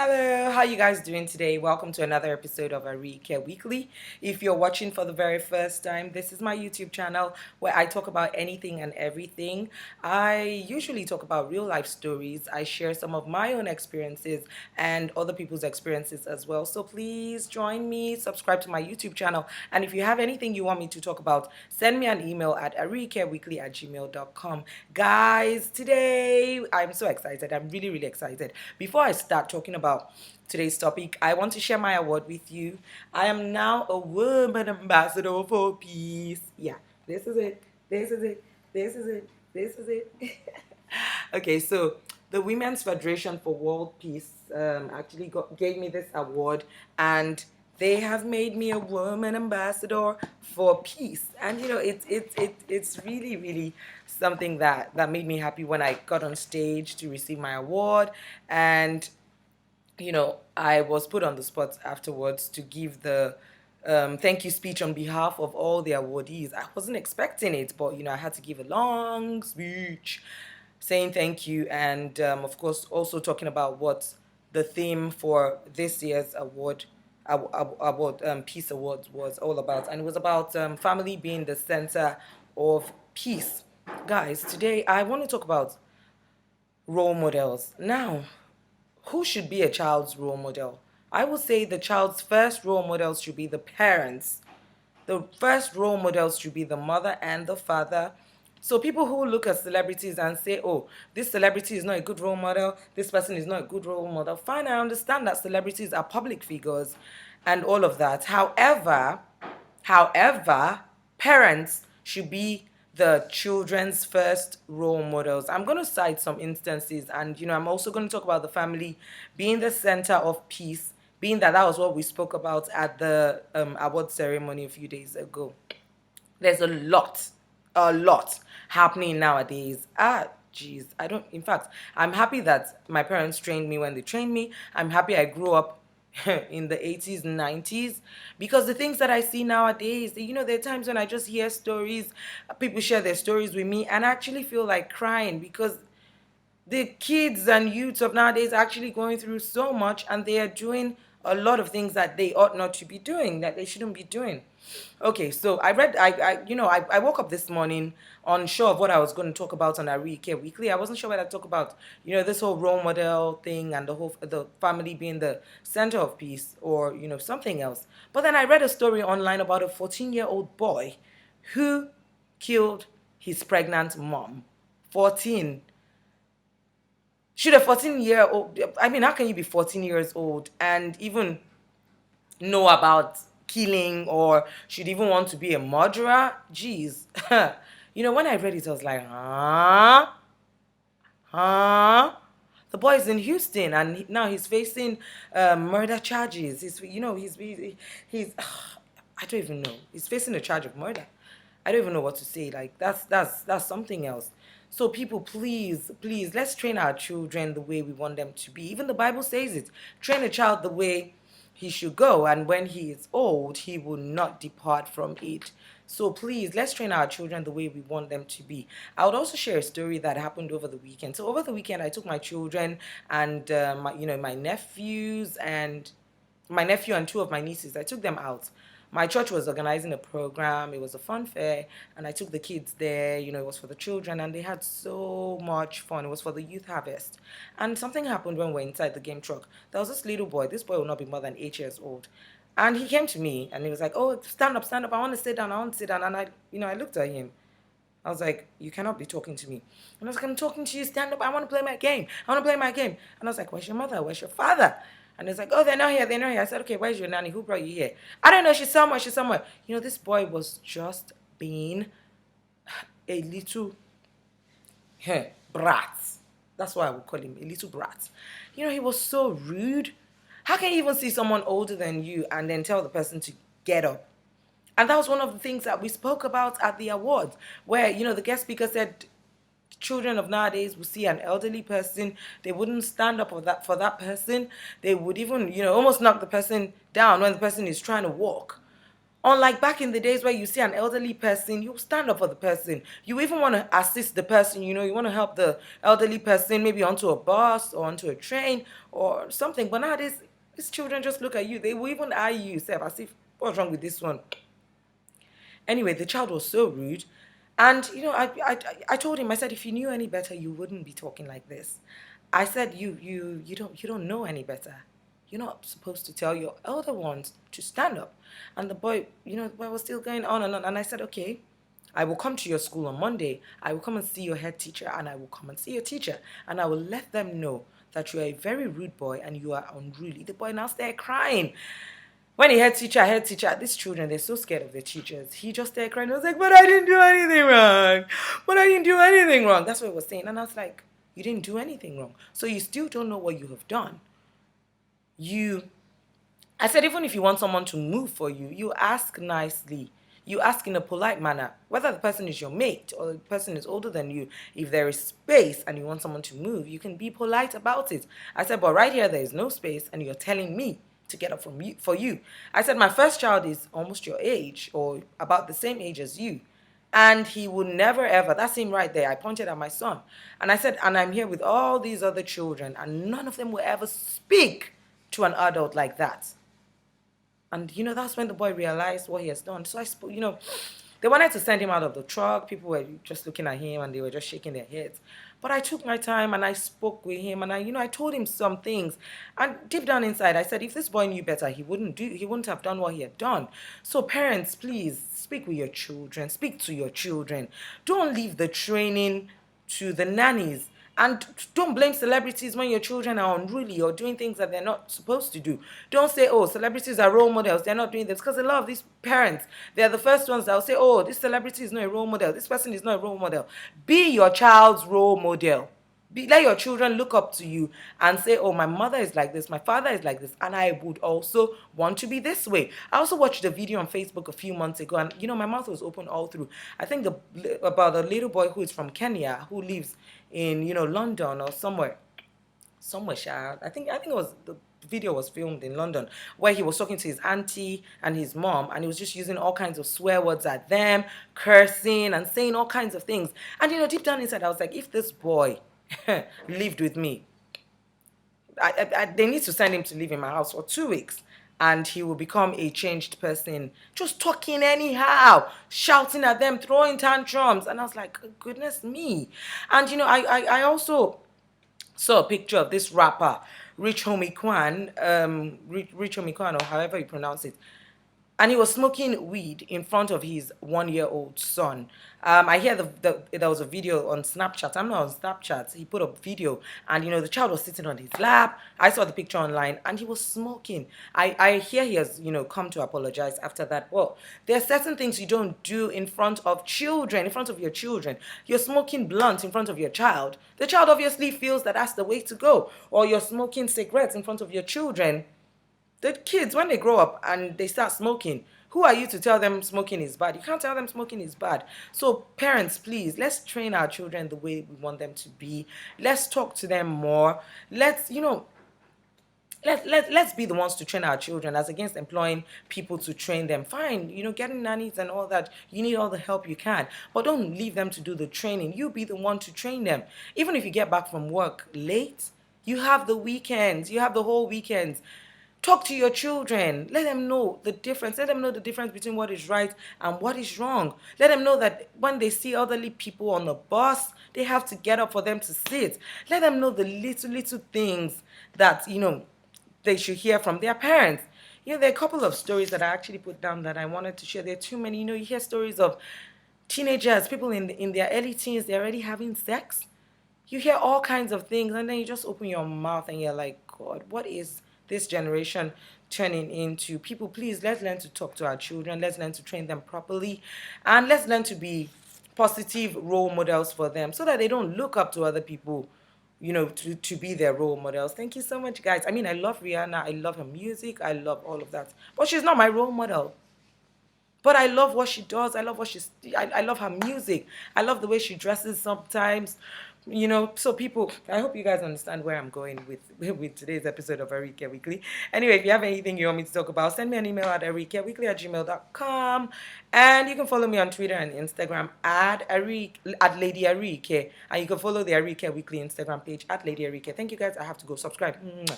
Hello, how you guys doing today? Welcome to another episode of Arike Weekly. If you're watching for the very first time, this is my YouTube channel where I talk about anything and everything. I usually talk about real life stories. I share some of my own experiences and other people's experiences as well. So please join me, subscribe to my YouTube channel, and if you have anything you want me to talk about, send me an email at arikeweekly@gmail.com. Guys, today I'm so excited. I'm really, really excited. Before I start talking about today's topic, I want to share my award with you. I am now a woman ambassador for peace. Yeah, this is it. This is it. This is it. This is it. Okay, so the Women's Federation for World Peace actually gave me this award, and they have made me a woman ambassador for peace. And it's really, really something that made me happy when I got on stage to receive my award. And I was put on the spot afterwards to give the thank you speech on behalf of all the awardees. I wasn't expecting it, but I had to give a long speech saying thank you, and of course, also talking about what the theme for this year's Peace Awards was all about. And it was about family being the center of peace. Guys, today I want to talk about role models. Now, who should be a child's role model? I would say the child's first role models should be the parents. The first role models should be the mother and the father. So people who look at celebrities and say, oh, this celebrity is not a good role model, this person is not a good role model. Fine, I understand that celebrities are public figures and all of that. However, parents should be the children's first role models. I'm going to cite some instances, and I'm also going to talk about the family being the center of peace, being that was what we spoke about at the award ceremony a few days ago. There's a lot happening nowadays. Geez, I don't. In fact, I'm happy that my parents trained me when they trained me. I'm happy I grew up in the 80s and 90s, because the things that I see nowadays, there are times when I just hear stories, people share their stories with me, and I actually feel like crying, because the kids and youths of nowadays are actually going through so much, and they are doing a lot of things that they ought not to be doing, that they shouldn't be doing. Okay, so I woke up this morning unsure of what I was going to talk about on Arike Weekly. I wasn't sure what I'd talk about, this whole role model thing and the family being the center of peace, or something else. But then I read a story online about a 14-year-old boy who killed his pregnant mom. 14. Should a 14-year-old, I mean, how can you be 14 years old and even know about killing, or should even want to be a murderer? Jeez. When I read it, I was like, huh? Huh? The boy is in Houston, and now he's facing murder charges. He's I don't even know. He's facing a charge of murder. I don't even know what to say. Like, that's something else. So people, please, please, let's train our children the way we want them to be. Even the Bible says it. Train a child the way he should go, and when he is old, he will not depart from it. So please, let's train our children the way we want them to be. I would also share a story that happened over the weekend. So over the weekend, I took my children and my nephew and two of my nieces. I took them out. My church was organizing a program. It was a fun fair, and I took the kids there. It was for the children, and they had so much fun. It was for the youth harvest. And something happened when we were inside the game truck. There was this little boy. This boy will not be more than 8 years old. And he came to me, and he was like, oh, stand up, stand up. I want to sit down. I want to sit down. And I looked at him. I was like, you cannot be talking to me. And I was like, I'm talking to you. Stand up. I want to play my game. I want to play my game. And I was like, where's your mother? Where's your father? And he's like, oh, they're not here. They're not here. I said, okay, where's your nanny? Who brought you here? I don't know. She's somewhere. She's somewhere. This boy was just being a little brat. That's what I would call him, a little brat. He was so rude. How can you even see someone older than you and then tell the person to get up? And that was one of the things that we spoke about at the awards, where, the guest speaker said children of nowadays will see an elderly person, they wouldn't stand up for that person. They would even, almost knock the person down when the person is trying to walk. Unlike back in the days where you see an elderly person, you stand up for the person. You even want to assist the person, you want to help the elderly person maybe onto a bus or onto a train or something. But nowadays, these children just look at you. They will even eye you, say, as if, what's wrong with this one? Anyway, the child was so rude. And, I told him, I said, if you knew any better, you wouldn't be talking like this. I said, you don't know any better. You're not supposed to tell your elder ones to stand up. And the boy, the boy was still going on and on. And I said, okay, I will come to your school on Monday. I will come and see your head teacher and I will come and see your teacher. And I will let them know that you are a very rude boy and you are unruly. The boy now started crying. When he head teacher, these children, they're so scared of their teachers. He just started crying. I was like, but I didn't do anything wrong. But I didn't do anything wrong. That's what he was saying. And I was like, you didn't do anything wrong. So you still don't know what you have done. I said, even if you want someone to move for you, you ask nicely. You ask in a polite manner, whether the person is your mate or the person is older than you. If there is space and you want someone to move, you can be polite about it. I said, but right here, there is no space and you're telling me to get up for you. I said, my first child is almost your age or about the same age as you. And he would never ever, that's him right there. I pointed at my son. And I said, and I'm here with all these other children and none of them will ever speak to an adult like that. And, that's when the boy realized what he has done. So I spoke, they wanted to send him out of the truck. People were just looking at him and they were just shaking their heads. But I took my time and I spoke with him and I told him some things. And deep down inside, I said, if this boy knew better, he wouldn't have done what he had done. So parents, please speak with your children. Speak to your children. Don't leave the training to the nannies. And don't blame celebrities when your children are unruly or doing things that they're not supposed to do. Don't say, oh, celebrities are role models. They're not doing this. Because a lot of these parents, they're the first ones that will say, oh, this celebrity is not a role model. This person is not a role model. Be your child's role model. Let your children look up to you and say, oh, my mother is like this, my father is like this, and I would also want to be this way. I also watched a video on Facebook a few months ago, and my mouth was open all through. I think about a little boy who is from Kenya, who lives in London or somewhere, child. I think it was the video was filmed in London where he was talking to his auntie and his mom and he was just using all kinds of swear words at them, cursing and saying all kinds of things. And deep down inside I was like, if this boy lived with me, they need to send him to live in my house for 2 weeks and he will become a changed person, just talking anyhow, shouting at them, throwing tantrums. And I was like, goodness me. And I also saw a picture of this rapper, Rich Homie Kwan, Rich Homie Kwan, or however you pronounce it. And he was smoking weed in front of his 1-year-old son. I hear there was a video on Snapchat. I'm not on Snapchat. He put up video, and the child was sitting on his lap. I saw the picture online, and he was smoking. I hear he has come to apologize after that. Well, there are certain things you don't do in front of children, in front of your children. You're smoking blunt in front of your child. The child obviously feels that that's the way to go. Or you're smoking cigarettes in front of your children. The kids, when they grow up and they start smoking, who are you to tell them smoking is bad? You can't tell them smoking is bad. So parents, please, let's train our children the way we want them to be. Let's talk to them more. Let's be the ones to train our children as against employing people to train them. Fine, getting nannies and all that. You need all the help you can. But don't leave them to do the training. You be the one to train them. Even if you get back from work late, you have the weekends. You have the whole weekends. Talk to your children. Let them know the difference. Let them know the difference between what is right and what is wrong. Let them know that when they see elderly people on the bus, they have to get up for them to sit. Let them know the little things that, they should hear from their parents. There are a couple of stories that I actually put down that I wanted to share. There are too many. You hear stories of teenagers, people in their early teens, they're already having sex. You hear all kinds of things, and then you just open your mouth and you're like, God, what is this generation turning into? People, please, let's learn to talk to our children. Let's learn to train them properly. And let's learn to be positive role models for them so that they don't look up to other people, to be their role models. Thank you so much, guys. I love Rihanna. I love her music. I love all of that. But she's not my role model. But I love what she does. I love what I love her music. I love the way she dresses sometimes. So people, I hope you guys understand where I'm going with today's episode of Arike Weekly. Anyway, if you have anything you want me to talk about, send me an email at arikeweekly@gmail.com. And you can follow me on Twitter and Instagram at Lady Arike. And you can follow the Arike Weekly Instagram page at Lady Arike. Thank you guys. I have to go subscribe. Mwah.